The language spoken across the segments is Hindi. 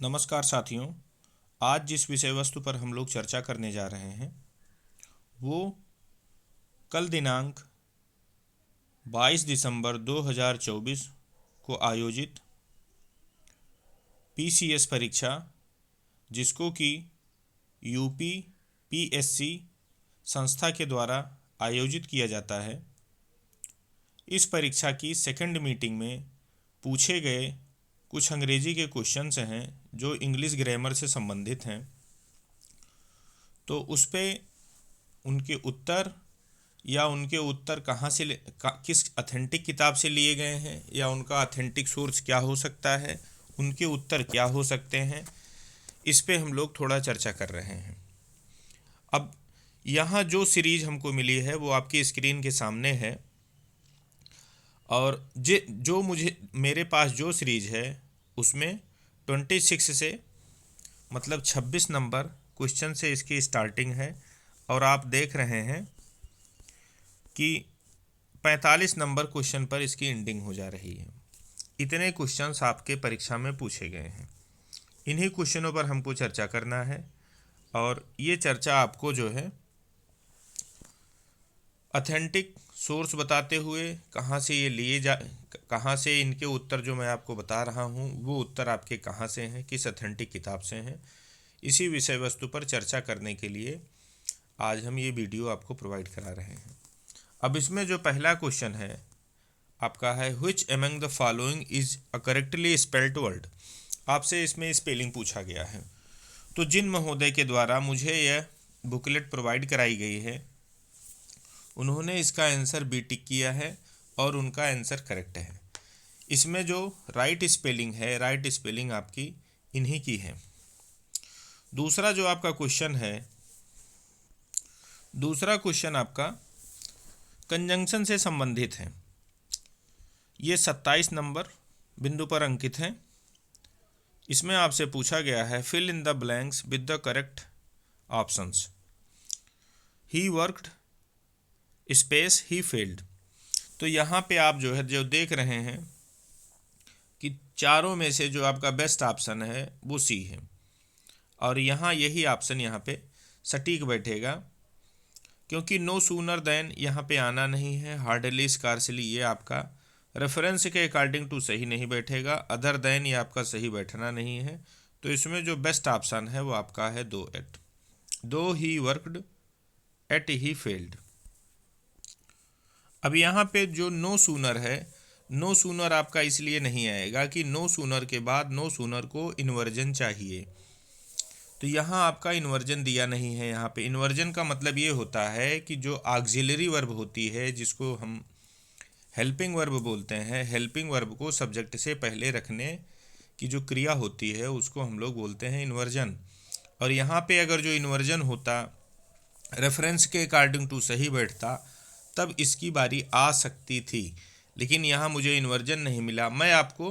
नमस्कार साथियों। आज जिस विषय वस्तु पर हम लोग चर्चा करने जा रहे हैं वो कल दिनांक 22 दिसंबर 2024 को आयोजित पीसीएस परीक्षा, जिसको कि यूपी पीएससी संस्था के द्वारा आयोजित किया जाता है, इस परीक्षा की सेकंड मीटिंग में पूछे गए कुछ अंग्रेजी के क्वेश्चंस हैं जो इंग्लिश ग्रामर से संबंधित हैं। तो उस पे उनके उत्तर कहाँ से किस अथेंटिक किताब से लिए गए हैं या उनका अथेंटिक सोर्स क्या हो सकता है, उनके उत्तर क्या हो सकते हैं, इस पे हम लोग थोड़ा चर्चा कर रहे हैं। अब यहाँ जो सीरीज हमको मिली है वो आपकी स्क्रीन के सामने है और जो मेरे पास जो सीरीज है उसमें 26 से मतलब 26 नंबर क्वेश्चन से इसकी स्टार्टिंग है और आप देख रहे हैं कि 45 नंबर क्वेश्चन पर इसकी एंडिंग हो जा रही है। इतने क्वेश्चंस आपके परीक्षा में पूछे गए हैं। इन्हीं क्वेश्चनों पर हमको चर्चा करना है और ये चर्चा आपको जो है अथेंटिक सोर्स बताते हुए कहाँ से इनके उत्तर जो मैं आपको बता रहा हूँ वो उत्तर आपके कहाँ से हैं, किस अथेंटिक किताब से हैं, इसी विषय वस्तु पर चर्चा करने के लिए आज हम ये वीडियो आपको प्रोवाइड करा रहे हैं। अब इसमें जो पहला क्वेश्चन है आपका है which among the following is a correctly spelled word. आपसे इसमें स्पेलिंग पूछा गया है। तो जिन महोदय के द्वारा मुझे यह बुकलेट प्रोवाइड कराई गई है उन्होंने इसका आंसर बी टिक किया है और उनका आंसर करेक्ट है। इसमें जो राइट स्पेलिंग आपकी इन्हीं की है। दूसरा जो आपका क्वेश्चन है, दूसरा क्वेश्चन आपका कंजंक्शन से संबंधित है। ये 27 नंबर बिंदु पर अंकित है। इसमें आपसे पूछा गया है fill in the blanks with the correct options. He worked space he failed. तो यहाँ पे आप जो देख रहे हैं कि चारों में से जो आपका बेस्ट ऑप्शन है वो सी है और यहाँ यही ऑप्शन यहाँ पे सटीक बैठेगा, क्योंकि नो सूनर देन यहाँ पे आना नहीं है। हार्डली स्कार्सली ये आपका रेफरेंस के अकॉर्डिंग टू सही नहीं बैठेगा। अदर देन ये आपका सही बैठना नहीं है। तो इसमें जो बेस्ट ऑप्शन है वो आपका है दो he worked eight he failed. अब यहाँ पे जो नो सूनर है, नो सूनर आपका इसलिए नहीं आएगा कि नो सूनर के बाद नो सूनर को इन्वर्जन चाहिए। तो यहाँ आपका इन्वर्जन दिया नहीं है। यहाँ पे इन्वर्जन का मतलब ये होता है कि जो ऑक्सिलरी वर्ब होती है, जिसको हम हेल्पिंग वर्ब बोलते हैं, हेल्पिंग वर्ब को सब्जेक्ट से पहले रखने की जो क्रिया होती है उसको हम लोग बोलते हैं इन्वर्जन। और यहाँ पे अगर जो इन्वर्जन होता रेफरेंस के अकॉर्डिंग टू सही बैठता तब इसकी बारी आ सकती थी, लेकिन यहाँ मुझे इन्वर्जन नहीं मिला। मैं आपको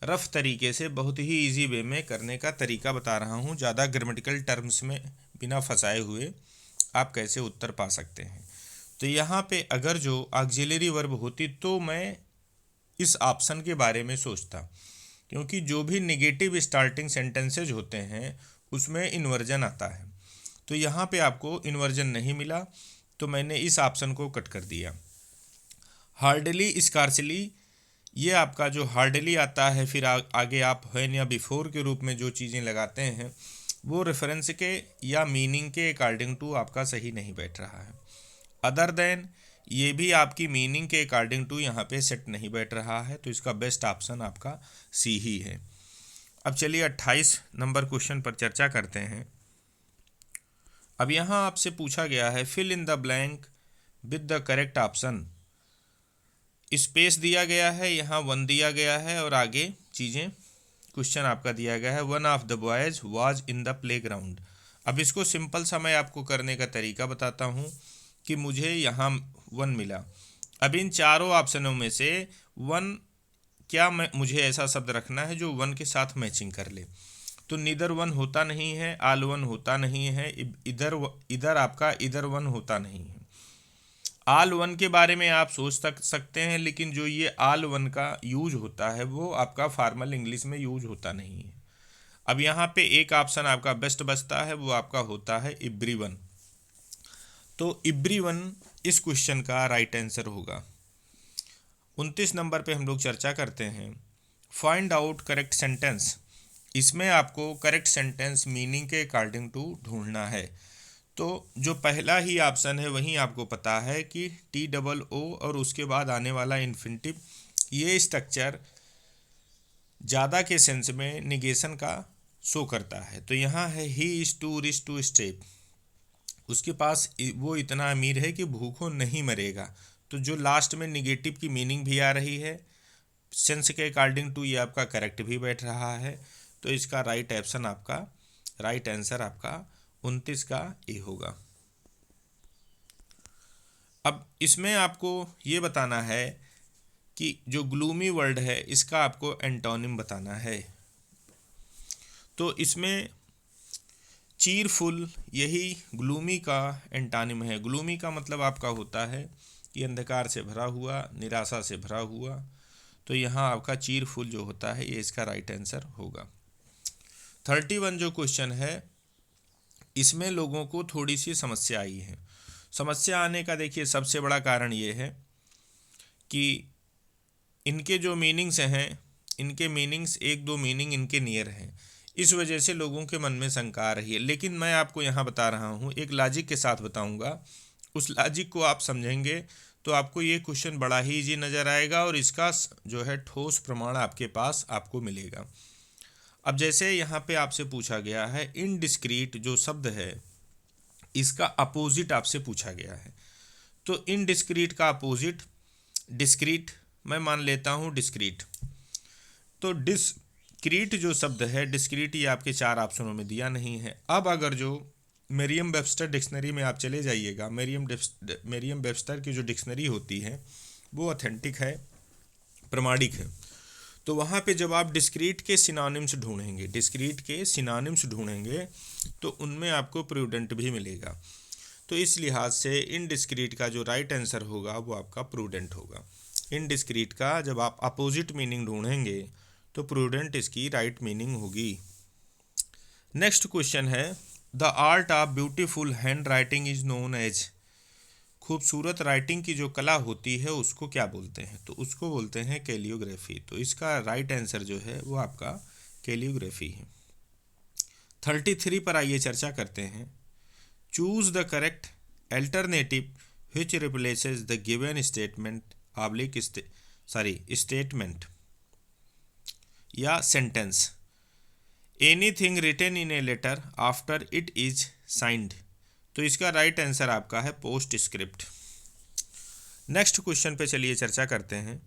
रफ तरीके से बहुत ही इजी वे में करने का तरीका बता रहा हूँ, ज़्यादा ग्रामेटिकल टर्म्स में बिना फंसाए हुए आप कैसे उत्तर पा सकते हैं। तो यहाँ पे अगर जो ऑक्सिलरी वर्ब होती तो मैं इस ऑप्शन के बारे में सोचता, क्योंकि जो भी नेगेटिव स्टार्टिंग सेंटेंसेज होते हैं उसमें इन्वर्जन आता है। तो यहाँ पे आपको इन्वर्जन नहीं मिला तो मैंने इस ऑप्शन को कट कर दिया। हार्डली स्कार्सली, ये आपका जो हार्डली आता है, फिर आगे आप व्हेन या बिफोर के रूप में जो चीज़ें लगाते हैं वो रेफरेंस के या मीनिंग के अकॉर्डिंग टू आपका सही नहीं बैठ रहा है। अदर देन, ये भी आपकी मीनिंग के अकॉर्डिंग टू यहाँ पे सेट नहीं बैठ रहा है। तो इसका बेस्ट ऑप्शन आपका सी ही है। अब चलिए 28 नंबर क्वेश्चन पर चर्चा करते हैं। अब यहाँ आपसे पूछा गया है fill in the blank with the correct option. Space दिया गया है, यहाँ 1 दिया गया है और आगे चीज़ें क्वेश्चन आपका दिया गया है one of the boys was in the play ground. अब इसको सिंपल सा मैं आपको करने का तरीका बताता हूँ कि मुझे यहाँ 1 मिला। अब इन चारों ऑप्शनों में से 1 मुझे ऐसा शब्द रखना है जो 1 के साथ मैचिंग कर ले। तो नीदर 1 होता नहीं है, आल 1 होता नहीं है, इधर आपका इधर 1 होता नहीं है। आल 1 के बारे में आप सोच सकते हैं, लेकिन जो ये आल 1 का यूज होता है वो आपका फॉर्मल इंग्लिश में यूज होता नहीं है। अब यहाँ पे एक ऑप्शन आपका बेस्ट बचता है, वो आपका होता है एवरीवन। तो एवरीवन इस क्वेश्चन का राइट आंसर होगा। 29 नंबर पे हम लोग चर्चा करते हैं फाइंड आउट करेक्ट सेंटेंस। इसमें आपको करेक्ट सेंटेंस मीनिंग के अकॉर्डिंग टू ढूंढना है। तो जो पहला ही ऑप्शन है वहीं आपको पता है कि TOO और उसके बाद आने वाला इन्फिनिटिव, ये स्ट्रक्चर ज़्यादा के सेंस में निगेशन का शो करता है। तो यहाँ है he is too rich to step, उसके पास वो इतना अमीर है कि भूखों नहीं मरेगा। तो जो लास्ट में निगेटिव की मीनिंग भी आ रही है सेंस के अकॉर्डिंग टू, ये आपका करेक्ट भी बैठ रहा है। तो इसका राइट ऑप्शन आपका, राइट आंसर आपका 29 का ए होगा। अब इसमें आपको ये बताना है कि जो ग्लूमी वर्ड है इसका आपको एंटोनिम बताना है। तो इसमें चीरफुल यही ग्लूमी का एंटोनिम है। ग्लूमी का मतलब आपका होता है कि अंधकार से भरा हुआ, निराशा से भरा हुआ। तो यहाँ आपका चीरफुल जो होता है ये इसका राइट आंसर होगा। 31 जो क्वेश्चन है इसमें लोगों को थोड़ी सी समस्या आई है। समस्या आने का देखिए सबसे बड़ा कारण ये है कि इनके जो मीनिंग्स हैं, इनके मीनिंग्स एक दो मीनिंग इनके नियर हैं, इस वजह से लोगों के मन में शंका आ रही है। लेकिन मैं आपको यहाँ बता रहा हूँ, एक लॉजिक के साथ बताऊँगा, उस लॉजिक को आप समझेंगे तो आपको ये क्वेश्चन बड़ा ही इजी नज़र आएगा और इसका जो है ठोस प्रमाण आपके पास आपको मिलेगा। अब जैसे यहाँ पे आपसे पूछा गया है इनडिस्क्रीट जो शब्द है इसका अपोजिट आपसे पूछा गया है। तो इनडिस्क्रीट का अपोजिट डिस्क्रीट, मैं मान लेता हूँ डिस्क्रीट। तो डिस्क्रीट जो शब्द है, डिस्क्रीट ये आपके 4 ऑप्शनों में दिया नहीं है। अब अगर जो मेरियम वेबस्टर डिक्शनरी में आप चले जाइएगा, मेरियम वेबस्टर की जो डिक्शनरी होती है वो ऑथेंटिक है, प्रमाणिक है। तो वहाँ पे जब आप डिस्क्रीट के सिनोनिम्स ढूंढेंगे, डिस्क्रीट के सिनोनिम्स ढूंढेंगे तो उनमें आपको प्रूडेंट भी मिलेगा। तो इस लिहाज से इनडिस्क्रीट का जो राइट आंसर होगा वो आपका प्रूडेंट होगा। इनडिस्क्रीट का जब आप अपोजिट मीनिंग ढूंढेंगे तो प्रूडेंट इसकी राइट मीनिंग होगी। नेक्स्ट क्वेश्चन है the art of beautiful handwriting is known as. खूबसूरत राइटिंग की जो कला होती है उसको क्या बोलते हैं? तो उसको बोलते हैं कैलियोग्राफी। तो इसका राइट आंसर जो है वो आपका कैलियोग्राफी है। 33 पर आइए चर्चा करते हैं choose the correct alternative which replaces the given statement oblique statement या sentence anything written in a letter after it is signed. तो इसका राइट आंसर आपका है पोस्ट स्क्रिप्ट। नेक्स्ट क्वेश्चन पे चलिए चर्चा करते हैं।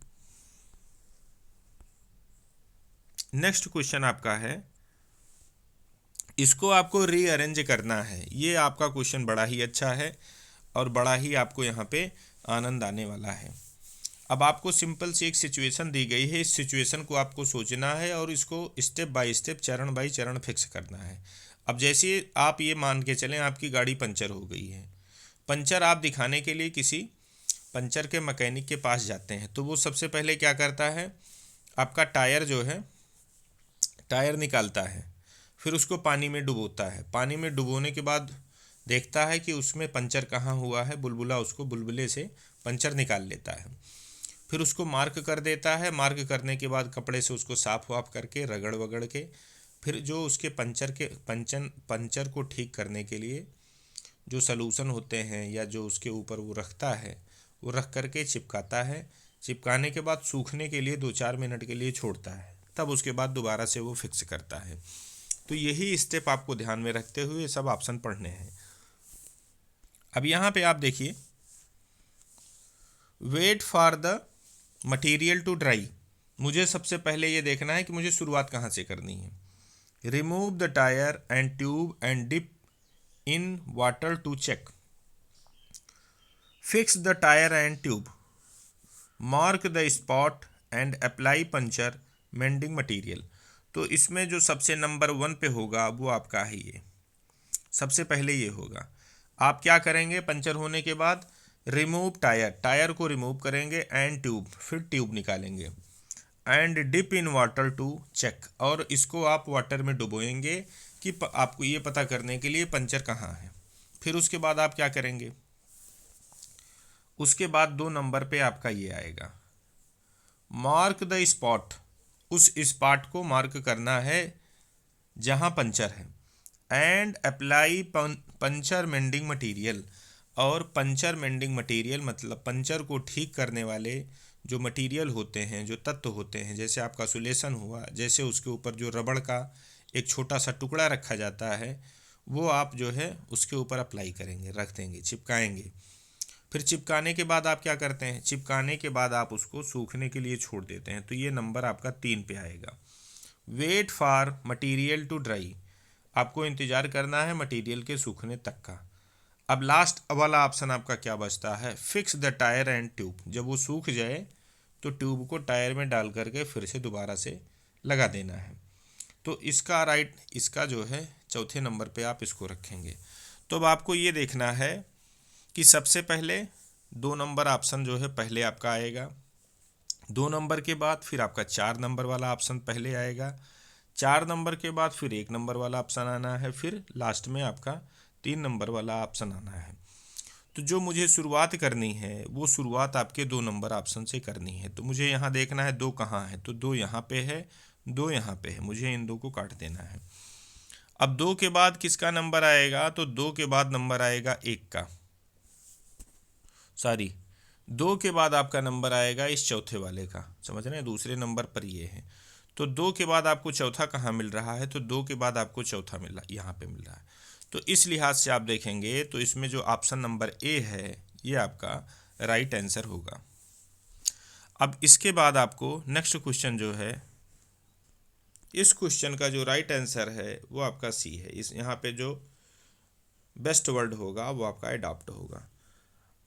नेक्स्ट क्वेश्चन आपका है, इसको आपको रीअरेंज करना है। ये आपका क्वेश्चन बड़ा ही अच्छा है और बड़ा ही आपको यहाँ पे आनंद आने वाला है। अब आपको सिंपल सी एक सिचुएशन दी गई है, इस सिचुएशन को आपको सोचना है और इसको स्टेप बाय स्टेप, चरण बाय चरण फिक्स करना है। अब जैसे आप ये मान के चलें आपकी गाड़ी पंचर हो गई है, पंचर आप दिखाने के लिए किसी पंचर के मैकेनिक के पास जाते हैं। तो वो सबसे पहले क्या करता है, आपका टायर जो है, टायर निकालता है, फिर उसको पानी में डुबोता है। पानी में डुबोने के बाद देखता है कि उसमें पंचर कहाँ हुआ है, बुलबुला, उसको बुलबुले से पंचर निकाल लेता है। फिर उसको मार्क कर देता है। मार्क करने के बाद कपड़े से उसको साफ वाफ करके रगड़ वगड़ के फिर जो उसके पंचर को ठीक करने के लिए जो सलूशन होते हैं या जो उसके ऊपर वो रखता है, वो रख करके चिपकाता है। चिपकाने के बाद सूखने के लिए 2-4 मिनट के लिए छोड़ता है, तब उसके बाद दोबारा से वो फिक्स करता है। तो यही स्टेप आपको ध्यान में रखते हुए सब ऑप्शन पढ़ने हैं। अब यहाँ पे आप देखिए wait for the material to dry. मुझे सबसे पहले ये देखना है कि मुझे शुरुआत कहाँ से करनी है। Remove the tyre and tube and dip in water to check. Fix the tyre and tube. Mark the spot and apply puncture mending material. तो इसमें जो सबसे नंबर 1 पे होगा वो आपका है, ये सबसे पहले ये होगा। आप क्या करेंगे, पंचर होने के बाद रिमूव टायर, टायर को रिमूव करेंगे, एंड ट्यूब, फिर ट्यूब निकालेंगे। And dip in water to check, और इसको आप वाटर में डुबोएंगे कि आपको ये पता करने के लिए पंचर कहाँ है। फिर उसके बाद आप क्या करेंगे, उसके बाद 2 नंबर पे आपका ये आएगा, मार्क द स्पॉट, उस स्पॉट को मार्क करना है जहाँ पंचर है, and apply puncture mending material, और पंचर मेंडिंग मटेरियल मतलब पंचर को ठीक करने वाले जो मटेरियल होते हैं, जो तत्व होते हैं, जैसे आपका सुलेशन हुआ, जैसे उसके ऊपर जो रबड़ का एक छोटा सा टुकड़ा रखा जाता है, वो आप जो है उसके ऊपर अप्लाई करेंगे, रख देंगे, चिपकाएंगे। फिर चिपकाने के बाद आप क्या करते हैं, चिपकाने के बाद आप उसको सूखने के लिए छोड़ देते हैं। तो ये नंबर आपका 3 पे आएगा। Wait for material to dry, आपको इंतज़ार करना है मटेरियल के सूखने तक का। अब लास्ट वाला ऑप्शन आपका क्या बचता है, fix the tyre and tube, जब वो सूख जाए तो ट्यूब को टायर में डाल करके फिर से दोबारा से लगा देना है। तो इसका जो है चौथे नंबर पे आप इसको रखेंगे। तो अब आपको ये देखना है कि सबसे पहले 2 नंबर ऑप्शन जो है पहले आपका आएगा, 2 नंबर के बाद फिर आपका 4 नंबर वाला ऑप्शन पहले आएगा, 4 नंबर के बाद फिर 1 नंबर वाला ऑप्शन आना है, फिर लास्ट में आपका 3 नंबर वाला ऑप्शन आना है। तो जो मुझे शुरुआत करनी है वो शुरुआत आपके 2 नंबर ऑप्शन से करनी है। तो मुझे यहाँ देखना है 2 कहाँ है, तो 2 यहाँ पे है, 2 यहाँ पे है, मुझे इन 2 को काट देना है। अब 2 के बाद किसका नंबर आएगा, तो 2 के बाद नंबर आएगा 1 का, सॉरी 2 के बाद आपका नंबर आएगा इस चौथे वाले का, समझ रहे हैं, दूसरे नंबर पर ये है। तो 2 के बाद आपको चौथा कहाँ मिल रहा है, तो 2 के बाद आपको चौथा मिल रहा है, यहाँ पे मिल रहा है। तो इस लिहाज से आप देखेंगे तो इसमें जो ऑप्शन नंबर ए है ये आपका राइट आंसर होगा। अब इसके बाद आपको नेक्स्ट क्वेश्चन जो है, इस क्वेश्चन का जो राइट आंसर है वो आपका सी है। इस यहाँ पे जो बेस्ट वर्ड होगा वो आपका अडॉप्ट होगा।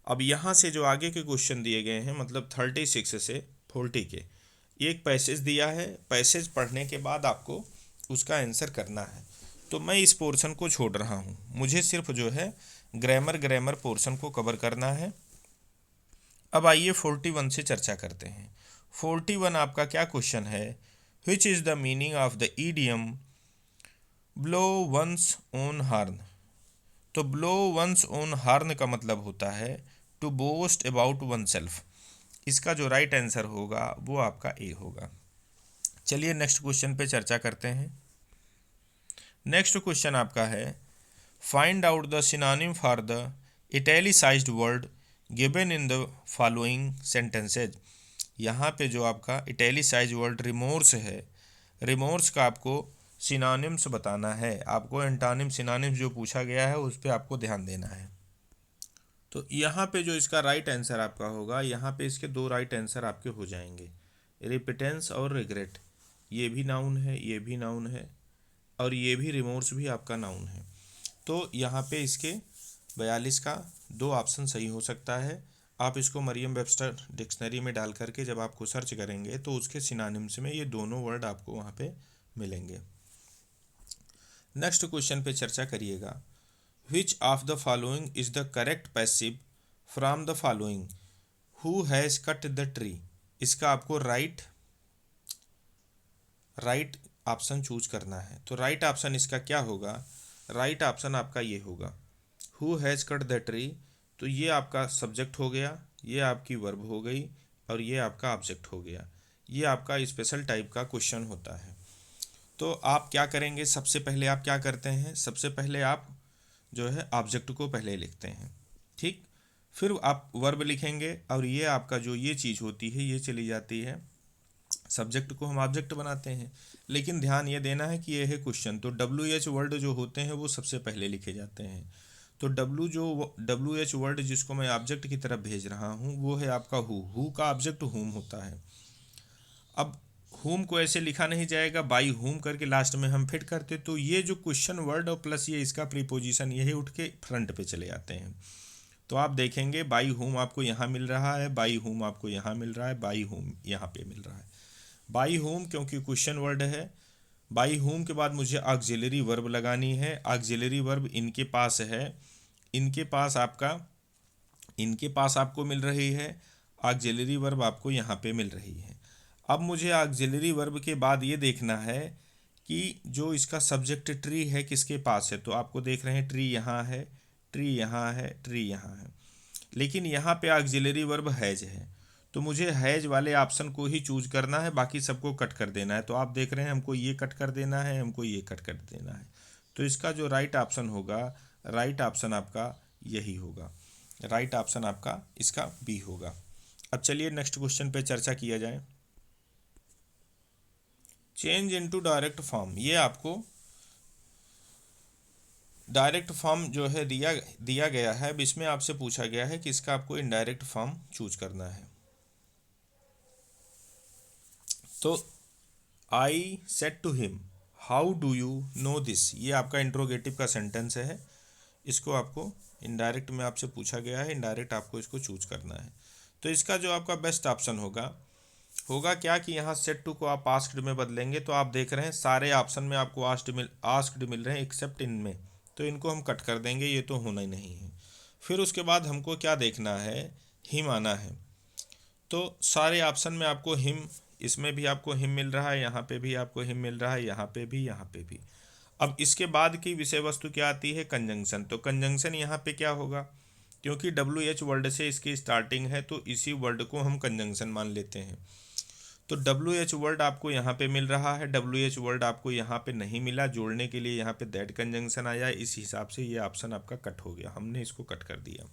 अब यहाँ से जो आगे के क्वेश्चन दिए गए हैं, मतलब 36 से 40 के, एक पैसेज दिया है, पैसेज पढ़ने के बाद आपको उसका आंसर करना है। तो मैं इस पोर्शन को छोड़ रहा हूँ, मुझे सिर्फ जो है ग्रामर पोर्शन को कवर करना है। अब आइए 41 से चर्चा करते हैं। 41 आपका क्या क्वेश्चन है, which is the meaning of the idiom blow one's own horn. तो ब्लो वंस ओन हार्न का मतलब होता है to boast about oneself. इसका जो राइट आंसर होगा वो आपका ए होगा। चलिए नेक्स्ट क्वेश्चन पे चर्चा करते हैं। नेक्स्ट क्वेश्चन आपका है, find out the synonym for the italicised word given in the following sentences. यहाँ पे जो आपका इटैलिसाइज्ड वर्ड रिमोर्स है, रिमोर्स का आपको सिनोनिम्स बताना है। आपको एंटोनिम सिनोनिम्स जो पूछा गया है उस पर आपको ध्यान देना है। तो यहाँ पे जो इसका राइट आंसर आपका होगा, यहाँ पे इसके 2 राइट आंसर आपके हो जाएंगे, रिपिटेंस और रिग्रेट। ये भी नाउन है, ये भी नाउन है, और ये भी रिमोर्स भी आपका नाउन है। तो यहाँ पे इसके 42 का 2 ऑप्शन सही हो सकता है। आप इसको मरियम वेबस्टर डिक्शनरी में डाल करके जब आपको सर्च करेंगे तो उसके सिनोनिम्स में ये दोनों वर्ड आपको वहाँ पे मिलेंगे। नेक्स्ट क्वेश्चन पे चर्चा करिएगा, which of the following is the correct passive from the following, who has cut the tree. इसका आपको राइट ऑप्शन चूज करना है। तो राइट ऑप्शन इसका क्या होगा, राइट ऑप्शन आपका ये होगा, who has cut the tree. तो ये आपका सब्जेक्ट हो गया, ये आपकी वर्ब हो गई, और ये आपका ऑब्जेक्ट हो गया। ये आपका स्पेशल टाइप का क्वेश्चन होता है। तो आप क्या करेंगे, सबसे पहले आप क्या करते हैं, सबसे पहले आप जो है ऑब्जेक्ट को पहले लिखते हैं, ठीक, फिर आप वर्ब लिखेंगे, और ये आपका जो ये चीज़ होती है ये चली जाती है, सब्जेक्ट को हम ऑब्जेक्ट बनाते हैं। लेकिन ध्यान ये देना है कि ये है क्वेश्चन, तो WH वर्ड जो होते हैं वो सबसे पहले लिखे जाते हैं। तो WH वर्ड जिसको मैं ऑब्जेक्ट की तरफ भेज रहा हूँ वो है आपका हु का ऑब्जेक्ट हुम होता है। अब हुम को ऐसे लिखा नहीं जाएगा, बाई हुम करके लास्ट में हम फिट करते, तो ये जो क्वेश्चन वर्ड और प्लस ये इसका प्रीपोजिशन यही उठ के फ्रंट पे चले जाते हैं। तो आप देखेंगे बाई हुम आपको यहाँ मिल रहा है, बाई हुम आपको यहाँ मिल रहा है, बाई हुम यहाँ पे मिल रहा है। बाई हुम क्योंकि क्वेश्चन वर्ड है, बाई हुम के बाद मुझे ऑक्सिलरी वर्ब लगानी है। ऑक्सिलरी वर्ब इनके पास है, इनके पास आपको मिल रही है, ऑक्सिलरी वर्ब आपको यहाँ पे मिल रही है। अब मुझे ऑक्सिलरी वर्ब के बाद ये देखना है कि जो इसका सब्जेक्ट ट्री है किसके पास है। तो आपको देख रहे हैं ट्री यहाँ है, ट्री यहाँ है, ट्री यहाँ है, लेकिन यहाँ पे ऑक्सिलरी वर्ब हैज है। तो मुझे हैज वाले ऑप्शन को ही चूज करना है, बाकी सबको कट कर देना है। तो आप देख रहे हैं हमको ये कट कर देना है, हमको ये कट कर देना है। तो इसका जो राइट ऑप्शन होगा, राइट ऑप्शन आपका यही होगा, राइट ऑप्शन आपका इसका बी होगा। अब चलिए नेक्स्ट क्वेश्चन पे चर्चा किया जाए। चेंज इनटू डायरेक्ट फॉर्म, ये आपको डायरेक्ट फॉर्म जो है दिया गया है। अब इसमें आपसे पूछा गया है कि इसका आपको इनडायरेक्ट फॉर्म चूज करना है। तो I said to him how do you know this, ये आपका इंट्रोगेटिव का सेंटेंस है। इसको आपको इनडायरेक्ट में आपसे पूछा गया है, इनडायरेक्ट आपको इसको चूज करना है। तो इसका जो आपका बेस्ट ऑप्शन होगा क्या कि यहाँ सेट टू को आप आस्क्ड में बदलेंगे। तो आप देख रहे हैं सारे ऑप्शन में आपको आस्क्ड मिल रहे हैं एक्सेप्ट इनमें, तो इनको हम कट कर देंगे, ये तो होना ही नहीं है। फिर उसके बाद हमको क्या देखना है, हिम आना है। तो सारे ऑप्शन में आपको हिम, इसमें भी आपको हिम मिल रहा है, यहाँ पे भी आपको हिम मिल रहा है, यहाँ पे भी, यहाँ पे भी। अब इसके बाद की विषय वस्तु क्या आती है, कंजंक्शन। तो कंजंक्शन यहाँ पे क्या होगा, क्योंकि WH वर्ड से इसकी स्टार्टिंग है तो इसी वर्ड को हम कंजंक्शन मान लेते हैं। तो WH वर्ड आपको यहाँ पे मिल रहा है, WH वर्ड आपको यहाँ पे नहीं मिला, जोड़ने के लिए यहाँ पे दैट कंजंक्शन आया, इस हिसाब से ये ऑप्शन आपका कट हो गया, हमने इसको कट कर दिया।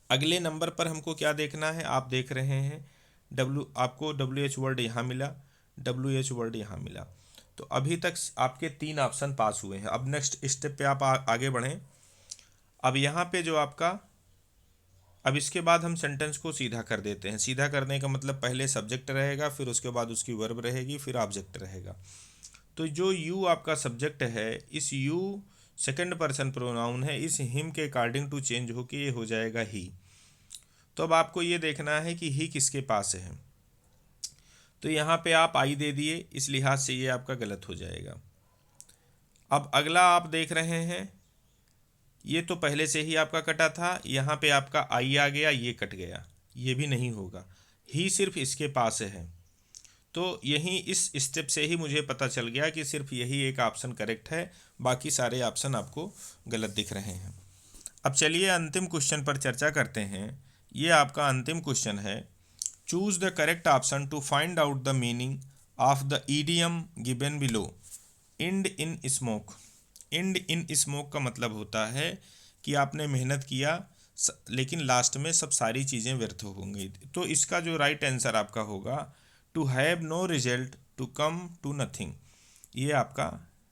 अगले नंबर पर हमको क्या देखना है, आप देख रहे हैं आपको WH वर्ड यहाँ मिला, WH वर्ड यहाँ मिला। तो अभी तक आपके 3 ऑप्शन पास हुए हैं। अब नेक्स्ट स्टेप पे आप आगे बढ़ें। अब यहाँ पे जो आपका, अब इसके बाद हम सेंटेंस को सीधा कर देते हैं। सीधा करने का मतलब पहले सब्जेक्ट रहेगा, फिर उसके बाद उसकी वर्ब रहेगी, फिर ऑब्जेक्ट रहेगा। तो जो यू आपका सब्जेक्ट है, इस यू सेकंड पर्सन प्रोनाउन है, इस हिम के अकॉर्डिंग टू चेंज होके ये हो जाएगा ही। तो अब आपको ये देखना है कि ही किसके पास है। तो यहाँ पे आप आई दे दिए, इस लिहाज से ये आपका गलत हो जाएगा। अब अगला आप देख रहे हैं, ये तो पहले से ही आपका कटा था, यहाँ पे आपका आई आ गया, ये कट गया, ये भी नहीं होगा। ही सिर्फ इसके पास है। तो यहीं इस स्टेप से ही मुझे पता चल गया कि सिर्फ यही एक ऑप्शन करेक्ट है, बाकी सारे ऑप्शन आपको गलत दिख रहे हैं। अब चलिए अंतिम क्वेश्चन पर चर्चा करते हैं। ये आपका अंतिम क्वेश्चन है। Choose the correct option to find out the meaning of the idiom given below. End in smoke. End in smoke का मतलब होता है कि आपने मेहनत किया लेकिन लास्ट में सब सारी चीज़ें व्यर्थ हो गई। तो इसका जो राइट आंसर आपका होगा, to have no result to come to nothing. ये आपका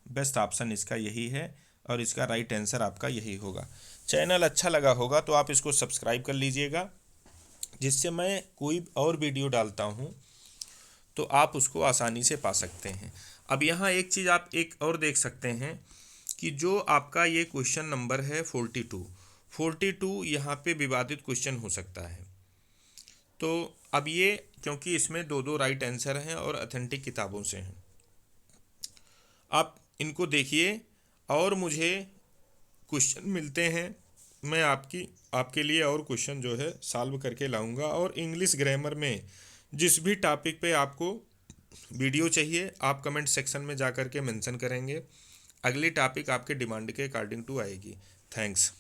बेस्ट ऑप्शन इसका यही है, और इसका राइट आंसर आपका यही होगा। चैनल अच्छा लगा होगा तो आप इसको सब्सक्राइब कर लीजिएगा, जिससे मैं कोई और वीडियो डालता हूँ तो आप उसको आसानी से पा सकते हैं। अब यहाँ एक चीज़ आप एक और देख सकते हैं कि जो आपका ये क्वेश्चन नंबर है 42 यहाँ पे विवादित क्वेश्चन हो सकता है। तो अब ये, क्योंकि इसमें दो राइट आंसर हैं और ऑथेंटिक किताबों से हैं, आप इनको देखिए और मुझे क्वेश्चन मिलते हैं, मैं आपके लिए और क्वेश्चन जो है सॉल्व करके लाऊंगा। और इंग्लिश ग्रामर में जिस भी टॉपिक पे आपको वीडियो चाहिए, आप कमेंट सेक्शन में जा कर के मेंशन करेंगे, अगली टॉपिक आपके डिमांड के अकॉर्डिंग टू आएगी। थैंक्स।